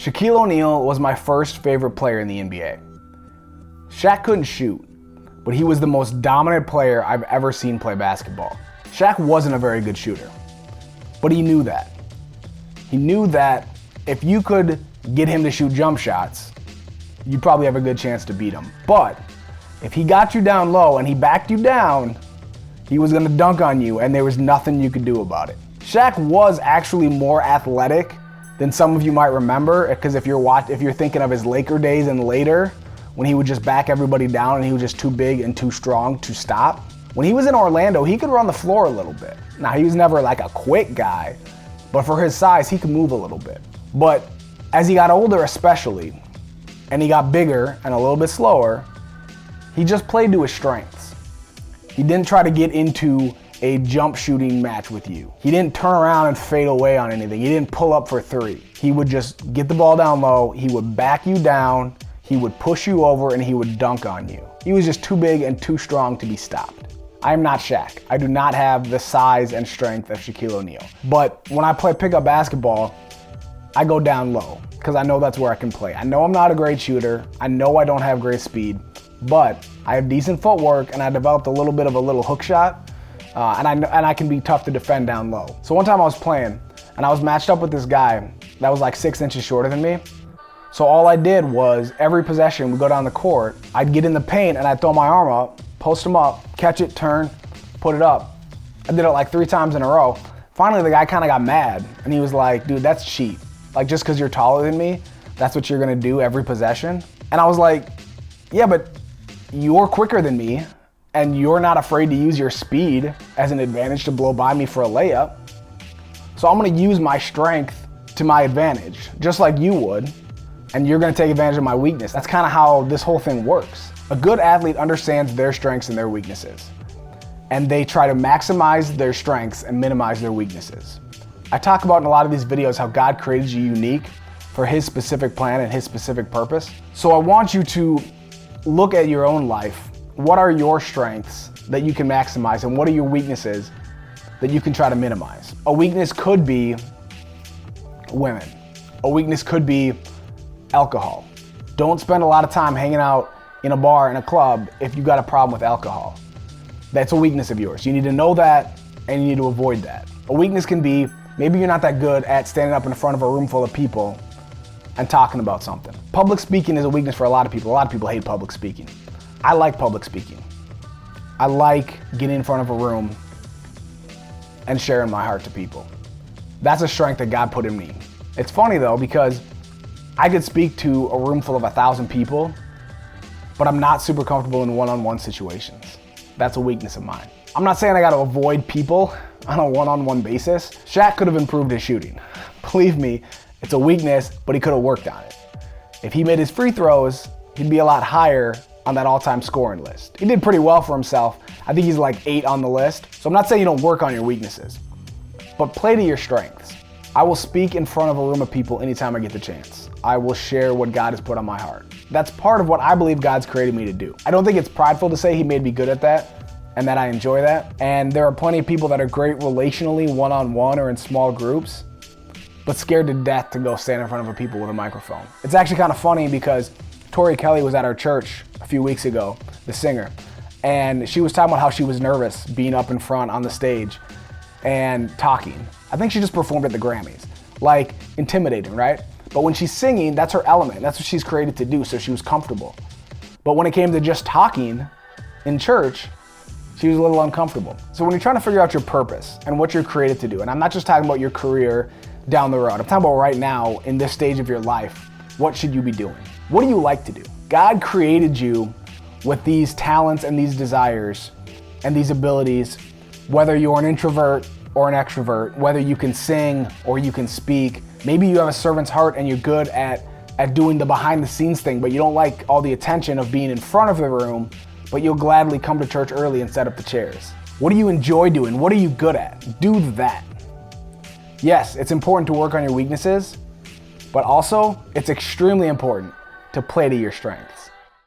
Shaquille O'Neal was my first favorite player in the NBA. Shaq couldn't shoot, but he was the most dominant player I've ever seen play basketball. Shaq wasn't a very good shooter, but he knew that. He knew that if you could get him to shoot jump shots, you'd probably have a good chance to beat him. But if he got you down low and he backed you down, he was gonna dunk on you and there was nothing you could do about it. Shaq was actually more athletic than some of you might remember, because if you're thinking of his Laker days and later, when he would just back everybody down and he was just too big and too strong to stop. When he was in Orlando, he could run the floor a little bit. Now, he was never like a quick guy, but for his size, he could move a little bit. But as he got older especially, and he got bigger and a little bit slower, he just played to his strengths. He didn't try to get into a jump shooting match with you. He didn't turn around and fade away on anything. He didn't pull up for three. He would just get the ball down low, he would back you down, he would push you over, and he would dunk on you. He was just too big and too strong to be stopped. I am not Shaq. I do not have the size and strength of Shaquille O'Neal. But when I play pickup basketball, I go down low because I know that's where I can play. I know I'm not a great shooter. I know I don't have great speed, but I have decent footwork and I developed a little bit of a little hook shot, and I can be tough to defend down low. So one time I was playing and I was matched up with this guy that was like 6 inches shorter than me. So all I did was every possession, we go down the court, I'd get in the paint and I'd throw my arm up, post him up, catch it, turn, put it up. I did it like 3 times in a row. Finally, the guy kind of got mad and he was like, dude, that's cheap. Like, just because you're taller than me, that's what you're gonna do every possession? And I was like, yeah, but you're quicker than me and you're not afraid to use your speed as an advantage to blow by me for a layup. So I'm gonna use my strength to my advantage, just like you would, and you're gonna take advantage of my weakness. That's kind of how this whole thing works. A good athlete understands their strengths and their weaknesses, and they try to maximize their strengths and minimize their weaknesses. I talk about in a lot of these videos how God created you unique for His specific plan and His specific purpose. So I want you to look at your own life. What are your strengths that you can maximize, and what are your weaknesses that you can try to minimize? A weakness could be women. A weakness could be alcohol. Don't spend a lot of time hanging out in a bar, in a club, if you've got a problem with alcohol. That's a weakness of yours. You need to know that and you need to avoid that. A weakness can be, maybe you're not that good at standing up in front of a room full of people and talking about something. Public speaking is a weakness for a lot of people. A lot of people hate public speaking. I like public speaking. I like getting in front of a room and sharing my heart to people. That's a strength that God put in me. It's funny though, because I could speak to a room full of 1,000 people, but I'm not super comfortable in one-on-one situations. That's a weakness of mine. I'm not saying I gotta avoid people on a one-on-one basis. Shaq could have improved his shooting. Believe me, it's a weakness, but he could have worked on it. If he made his free throws, he'd be a lot higher on that all-time scoring list. He did pretty well for himself. I think he's like 8 on the list. So I'm not saying you don't work on your weaknesses, but play to your strengths. I will speak in front of a room of people anytime I get the chance. I will share what God has put on my heart. That's part of what I believe God's created me to do. I don't think it's prideful to say He made me good at that and that I enjoy that. And there are plenty of people that are great relationally, one-on-one or in small groups, but scared to death to go stand in front of people with a microphone. It's actually kind of funny because Tori Kelly was at our church a few weeks ago, the singer, and she was talking about how she was nervous being up in front on the stage and talking. I think she just performed at the Grammys. Like, intimidating, right? But when she's singing, that's her element. That's what she's created to do, so she was comfortable. But when it came to just talking in church, she was a little uncomfortable. So when you're trying to figure out your purpose and what you're created to do, and I'm not just talking about your career down the road, I'm talking about right now in this stage of your life, what should you be doing? What do you like to do? God created you with these talents and these desires and these abilities, whether you're an introvert or an extrovert, whether you can sing or you can speak. Maybe you have a servant's heart and you're good at doing the behind the scenes thing, but you don't like all the attention of being in front of the room, but you'll gladly come to church early and set up the chairs. What do you enjoy doing? What are you good at? Do that. Yes, it's important to work on your weaknesses, but also it's extremely important to play to your strengths.